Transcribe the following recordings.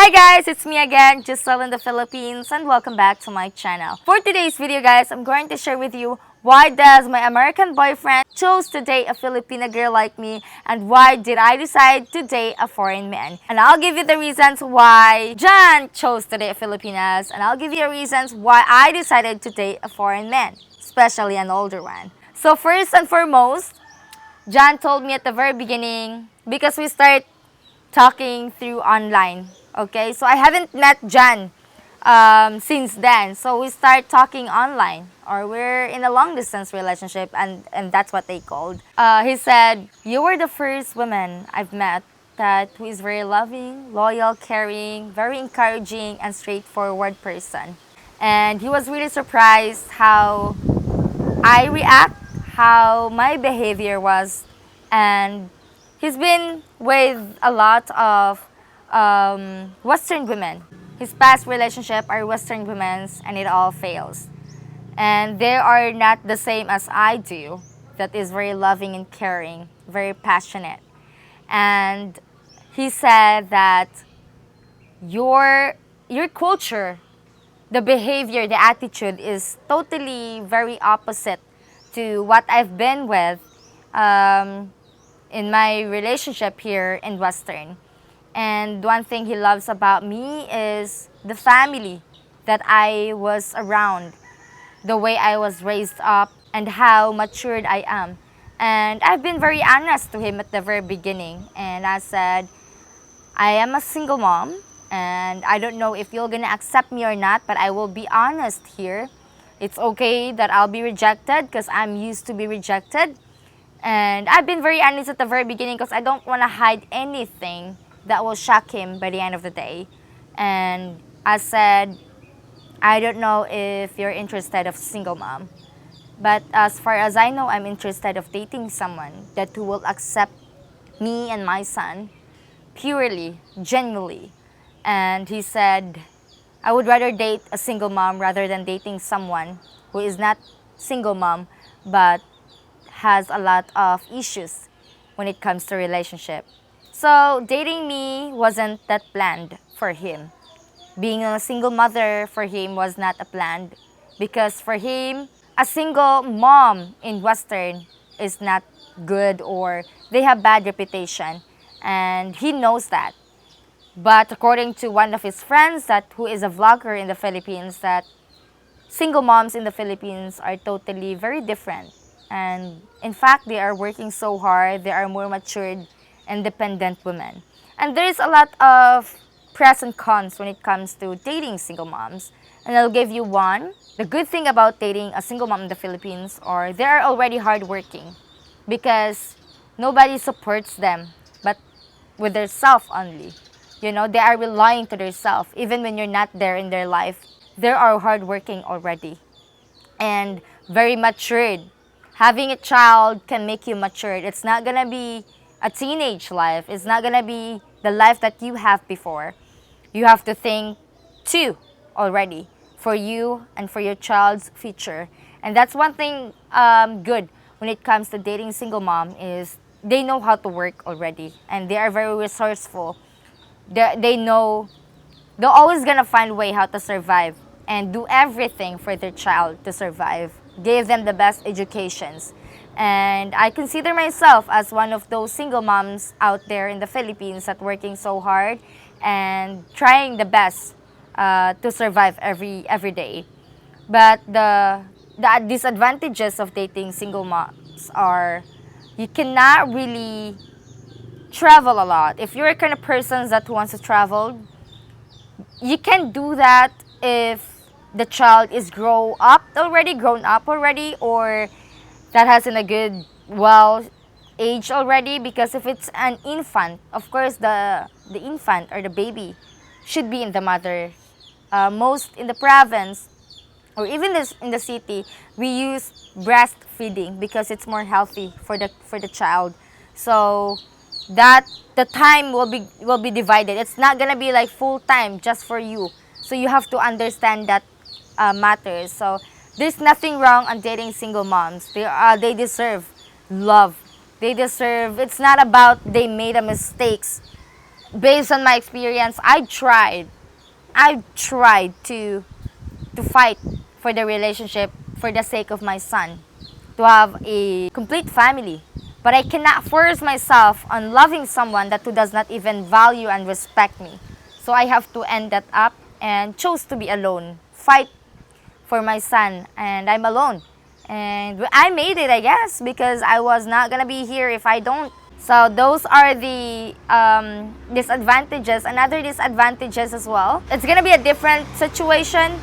Hi guys, it's me again, Giselle in the Philippines, and welcome back to my channel. For today's video guys, I'm going to share with you why does my American boyfriend chose to date a Filipina girl like me, and why did I decide to date a foreign man. And I'll give you the reasons why John chose to date Filipinas, and I'll give you the reasons why I decided to date a foreign man, especially an older one. So first and foremost, John told me at the very beginning, because we started talking through online. Okay, so I haven't met John since then. So we start talking online, or we're in a long distance relationship, and that's what they called. He said, "You were the first woman I've met that who is very loving, loyal, caring, very encouraging, and straightforward person." And he was really surprised how I react, how my behavior was, and he's been with a lot of Western women. His past relationship are Western women's, and it all fails. And they are not the same as I do. That is very loving and caring, very passionate. And he said that your culture, the behavior, the attitude is totally very opposite to what I've been with in my relationship here in Western. And one thing he loves about me is the family that I was around, the way I was raised up, and how matured I am. And I've been very honest to him at the very beginning. And I said, I am a single mom, and I don't know if you're gonna accept me or not, but I will be honest here. It's okay that I'll be rejected because I'm used to be rejected. And I've been very honest at the very beginning because I don't want to hide anything that will shock him by the end of the day. And I said, I don't know if you're interested of single mom, but as far as I know, I'm interested of dating someone that who will accept me and my son purely, genuinely. And he said, I would rather date a single mom rather than dating someone who is not single mom but has a lot of issues when it comes to relationship. So dating me wasn't that planned for him. Being a single mother for him was not a plan, because for him, a single mom in Western is not good, or they have bad reputation, and he knows that. But according to one of his friends that who is a vlogger in the Philippines, that single moms in the Philippines are totally very different. And in fact, they are working so hard, they are more matured, independent women. And there is a lot of pros and cons when it comes to dating single moms. And I'll give you one. The good thing about dating a single mom in the Philippines are they are already hardworking, because nobody supports them but with their self only. You know, they are relying to their self. Even when you're not there in their life, they are hardworking already and very matured. Having a child can make you matured. It's not gonna be a teenage life. It's not gonna be the life that you have before. You have to think too already for you and for your child's future. And that's one thing good when it comes to dating single mom is they know how to work already, and they are very resourceful. They know they're always gonna find a way how to survive and do everything for their child to survive. Give them the best educations. And I consider myself as one of those single moms out there in the Philippines that working so hard and trying the best to survive every day. But the disadvantages of dating single moms are you cannot really travel a lot. If you're a kind of person that wants to travel, you can do that if the child is grown up already, or that has in a good well age already. Because if it's an infant, of course the infant or the baby should be in the mother. Most in the province or even this in the city, we use breastfeeding because it's more healthy for the child. So that the time will be divided. It's not gonna be like full time just for you. So you have to understand that matters. So there's nothing wrong on dating single moms. They deserve love. They deserve. It's not about they made a mistakes based on my experience, I tried to fight for the relationship for the sake of my son, to have a complete family. But I cannot force myself on loving someone that who does not even value and respect me. So I have to end that up and chose to be alone, fight for my son, and I'm alone. And I made it, I guess, because I was not gonna be here if I don't. So those are the disadvantages. Another disadvantages as well. It's gonna be a different situation,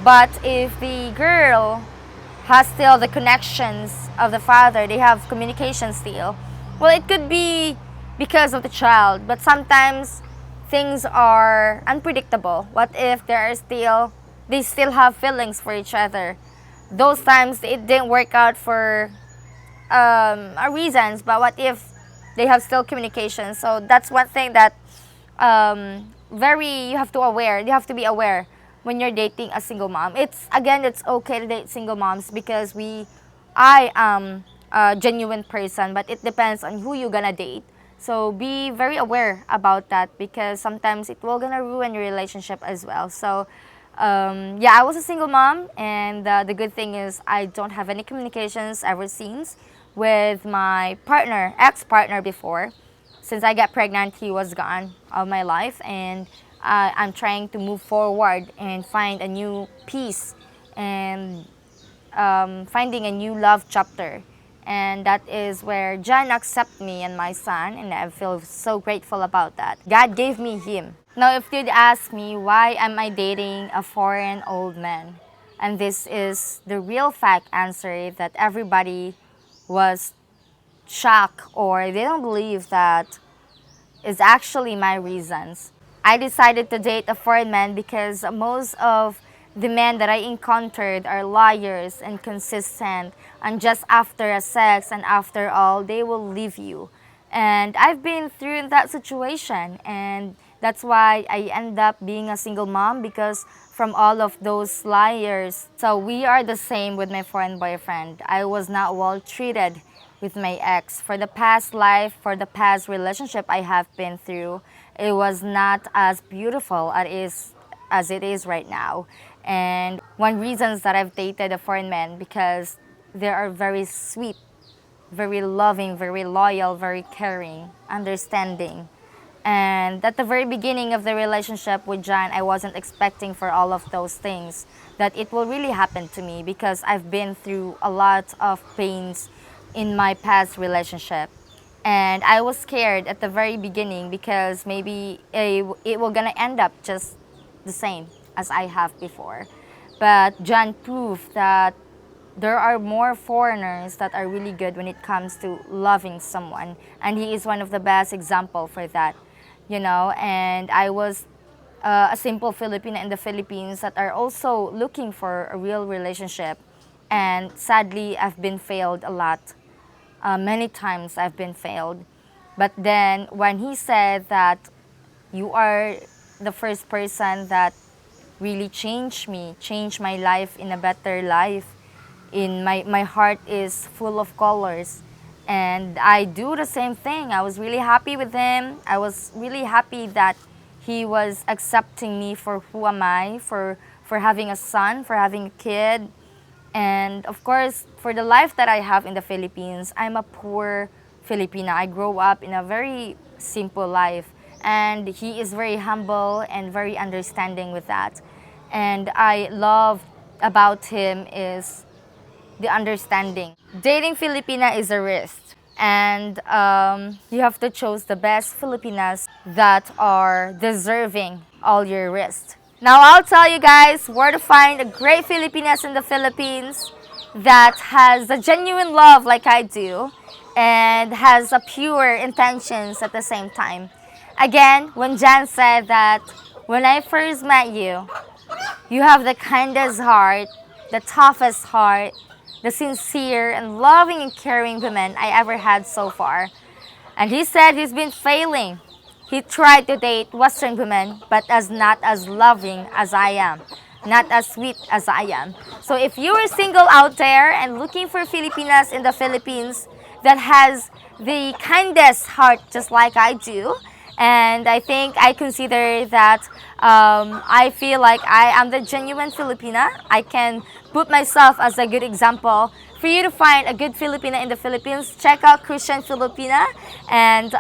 but if the girl has still the connections of the father, they have communication still. Well, it could be because of the child, but sometimes things are unpredictable. What if they still have feelings for each other? Those times it didn't work out for reasons, but what if they have still communication? So that's one thing that very you have to be aware when you're dating a single mom. It's okay to date single moms because I am a genuine person, but it depends on who you're gonna date. So be very aware about that because sometimes it will gonna ruin your relationship as well. So yeah, I was a single mom, and the good thing is I don't have any communications ever since with my ex-partner before. Since I got pregnant, he was gone of my life, and I'm trying to move forward and find a new peace and finding a new love chapter. And that is where John accepted me and my son, and I feel so grateful about that. God gave me him. Now, if you'd ask me why am I dating a foreign old man, and this is the real fact answer that everybody was shocked or they don't believe that is actually my reasons. I decided to date a foreign man because most of the men that I encountered are liars, inconsistent, and just after a sex and after all, they will leave you. And I've been through that situation, and that's why I end up being a single mom because from all of those liars. So we are the same with my foreign boyfriend. I was not well treated with my ex. For the past life, for the past relationship I have been through, it was not as beautiful as it is right now. And one reasons that I've dated a foreign man because they are very sweet, very loving, very loyal, very caring, understanding. And at the very beginning of the relationship with John, I wasn't expecting for all of those things that it will really happen to me because I've been through a lot of pains in my past relationship. And I was scared at the very beginning because maybe it will gonna end up just the same as I have before. But John proved that there are more foreigners that are really good when it comes to loving someone, and he is one of the best example for that, and I was a simple Filipina in the Philippines that are also looking for a real relationship, and sadly I've been failed a lot. Many times I've been failed, but then when he said that you are the first person that really changed my life in a better life. My heart is full of colors. And I do the same thing. I was really happy with him. I was really happy that he was accepting me for who am I, for having a son, for having a kid. And of course, for the life that I have in the Philippines, I'm a poor Filipina. I grew up in a very simple life. And he is very humble and very understanding with that. And I love about him is the understanding. Dating Filipina is a risk. And you have to choose the best Filipinas that are deserving all your risk. Now I'll tell you guys where to find a great Filipinas in the Philippines that has a genuine love like I do and has a pure intentions at the same time. Again, when Jan said that when I first met you, you have the kindest heart, the toughest heart, the sincere and loving and caring woman I ever had so far. And he said he's been failing. He tried to date Western women, but not as loving as I am, not as sweet as I am. So if you are single out there and looking for Filipinas in the Philippines that has the kindest heart just like I do, And I think I consider that I feel like I am the genuine Filipina. I can put myself as a good example. For you to find a good Filipina in the Philippines, check out Christian Filipina, and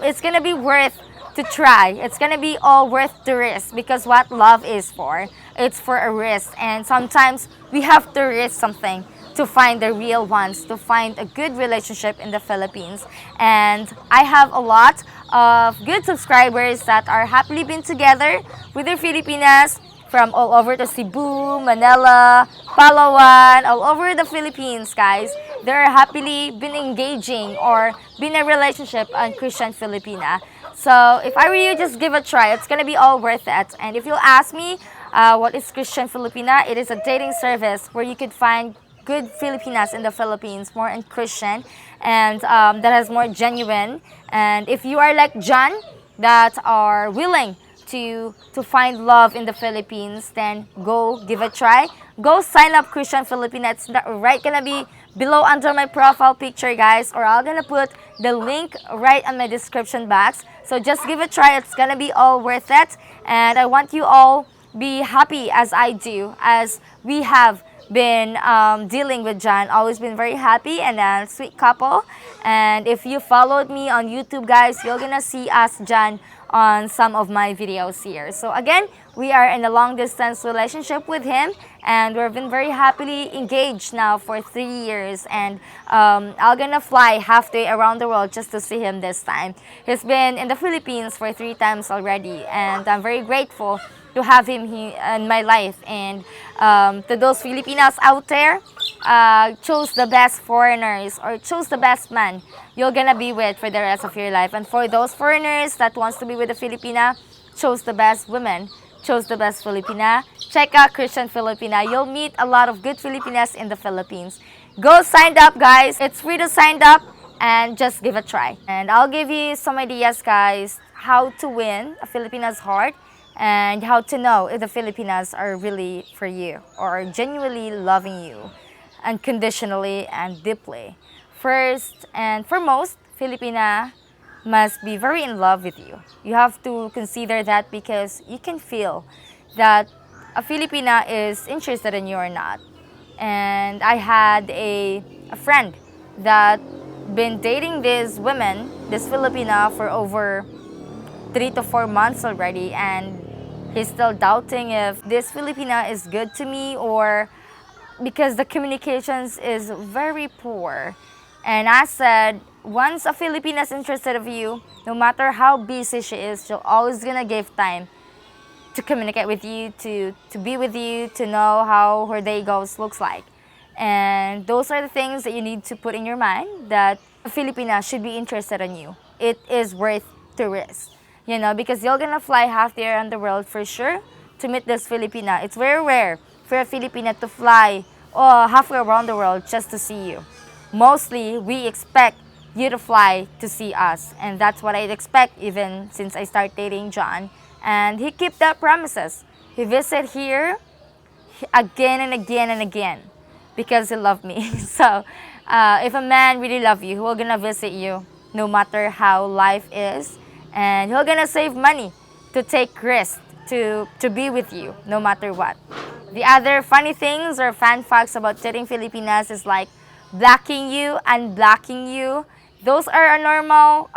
it's gonna be worth to try. It's gonna be all worth the risk because what love is for, it's for a risk, and sometimes we have to risk something to find the real ones, to find a good relationship in the Philippines. And I have a lot of good subscribers that are happily been together with their Filipinas from all over to Cebu, Manila, Palawan, all over the Philippines, guys. They're happily been engaging or been in a relationship on Christian Filipina. So if I were you, just give a try. It's gonna be all worth it. And if you'll ask me, what is Christian Filipina? It is a dating service where you could find good Filipinas in the Philippines, more in Christian, and that has more genuine. And if you are like John, that are willing to find love in the Philippines, then go give a try. Go sign up Christian Filipina. It's right gonna be below under my profile picture, guys, or I'm gonna put the link right on my description box. So just give it a try. It's gonna be all worth it, and I want you all be happy as I do, as we have been dealing with John. Always been very happy and a sweet couple. And if you followed me on YouTube, guys, you're gonna see us, John, on some of my videos here. So again, we are in a long distance relationship with him, and we've been very happily engaged now for 3 years, and I'm gonna fly halfway around the world just to see him this time. He's been in the Philippines for 3 times already, and I'm very grateful to have him here in my life. And to those Filipinas out there, choose the best foreigners or choose the best man you're gonna be with for the rest of your life. And for those foreigners that wants to be with a Filipina, choose the best women, chose the best Filipina. Check out Christian Filipina. You'll meet a lot of good Filipinas in the Philippines. Go sign up, guys. It's free to sign up, and just give a try. And I'll give you some ideas, guys, how to win a Filipina's heart and how to know if the Filipinas are really for you or are genuinely loving you unconditionally and deeply. First and foremost, Filipina must be very in love with you. You have to consider that because you can feel that a Filipina is interested in you or not. And I had a friend that been dating this woman, this Filipina, for over 3 to 4 months already, and he's still doubting if this Filipina is good to me, or because the communications is very poor. And I said, once a Filipina is interested of you, no matter how busy she is, she'll always gonna give time to communicate with you, to be with you, to know how her day goes, looks like. And those are the things that you need to put in your mind, that a Filipina should be interested in you. It is worth the risk. You know, because you're gonna fly halfway around the world for sure to meet this Filipina. It's very rare for a Filipina to fly halfway around the world just to see you. Mostly, we expect you to fly to see us. And that's what I expect even since I started dating John. And he kept that promises. He visited here again and again and again because he loved me. So, if a man really loves you, he will gonna visit you no matter how life is. And he'll gonna save money to take risks to be with you no matter what. The other funny things or fun facts about dating Filipinas is like blocking you, unblocking you. Those are a normal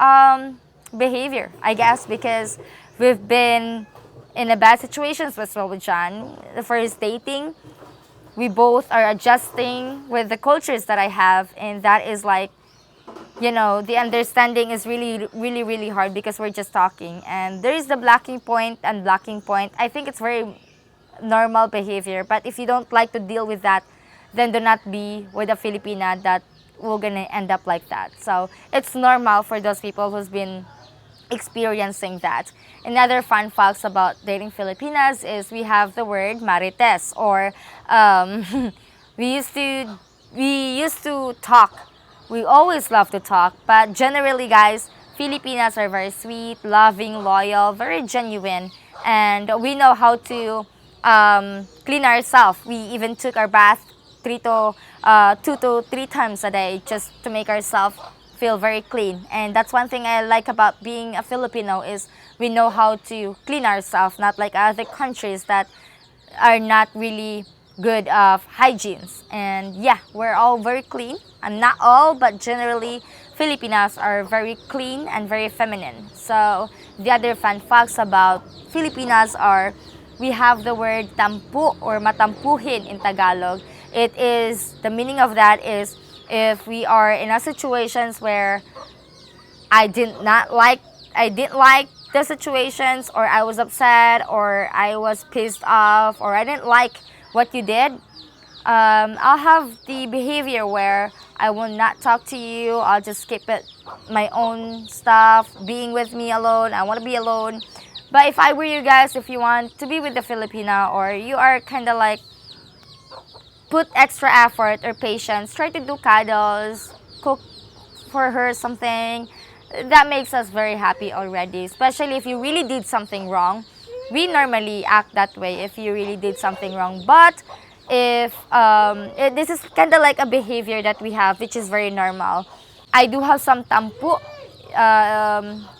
behavior, I guess, because we've been in a bad situations as well with John. For his dating, we both are adjusting with the cultures that I have, and that is like, you know, the understanding is really, really, really hard because we're just talking. And there is the blocking point and blocking point. I think it's very normal behavior. But if you don't like to deal with that, then do not be with a Filipina that will gonna end up like that. So it's normal for those people who's been experiencing that. Another fun facts about dating Filipinas is we have the word marites, or we used to talk. We always love to talk, but generally, guys, Filipinas are very sweet, loving, loyal, very genuine, and we know how to clean ourselves. We even took our bath 2 to 3 times a day just to make ourselves feel very clean. And that's one thing I like about being a Filipino is we know how to clean ourselves, not like other countries that are not really good of hygienes. And yeah, we're all very clean. And not all, but generally, Filipinas are very clean and very feminine. So the other fun facts about Filipinas are we have the word tampu or matampuhin in Tagalog. It is, the meaning of that is if we are in a situations where I didn't like the situations, or I was upset, or I was pissed off, or I didn't like what you did, I'll have the behavior where I will not talk to you. I'll just skip it, my own stuff, being with me alone. I want to be alone. But if I were you guys, if you want to be with the Filipina, or you are kind of like put extra effort or patience, try to do cuddles, cook for her something. That makes us very happy already, especially if you really did something wrong. We normally act that way if you really did something wrong. But if this is kind of like a behavior that we have, which is very normal. I do have some tampu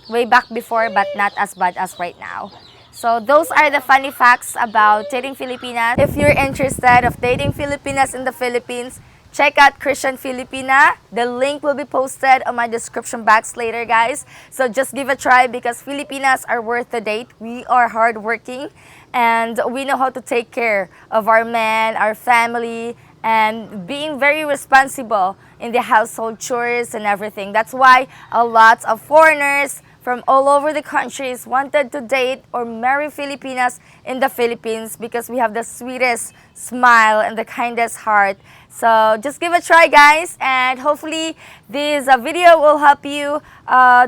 way back before, but not as bad as right now. So those are the funny facts about dating Filipinas. If you're interested of dating Filipinas in the Philippines, check out Christian Filipina. The link will be posted on my description box later, guys. So just give a try because Filipinas are worth the date. We are hardworking and we know how to take care of our men, our family, and being very responsible in the household chores and everything. That's why a lot of foreigners from all over the countries wanted to date or marry Filipinas in the Philippines because we have the sweetest smile and the kindest heart. So just give a try, guys, and hopefully this video will help you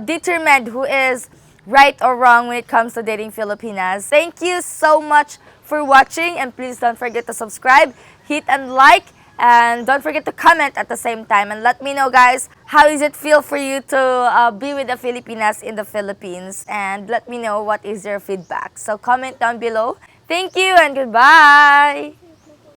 determine who is right or wrong when it comes to dating Filipinas. Thank you so much for watching, and please don't forget to subscribe, hit and like, and don't forget to comment at the same time. And let me know, guys, how does it feel for you to be with the Filipinas in the Philippines? And let me know what is your feedback. So comment down below. Thank you and goodbye!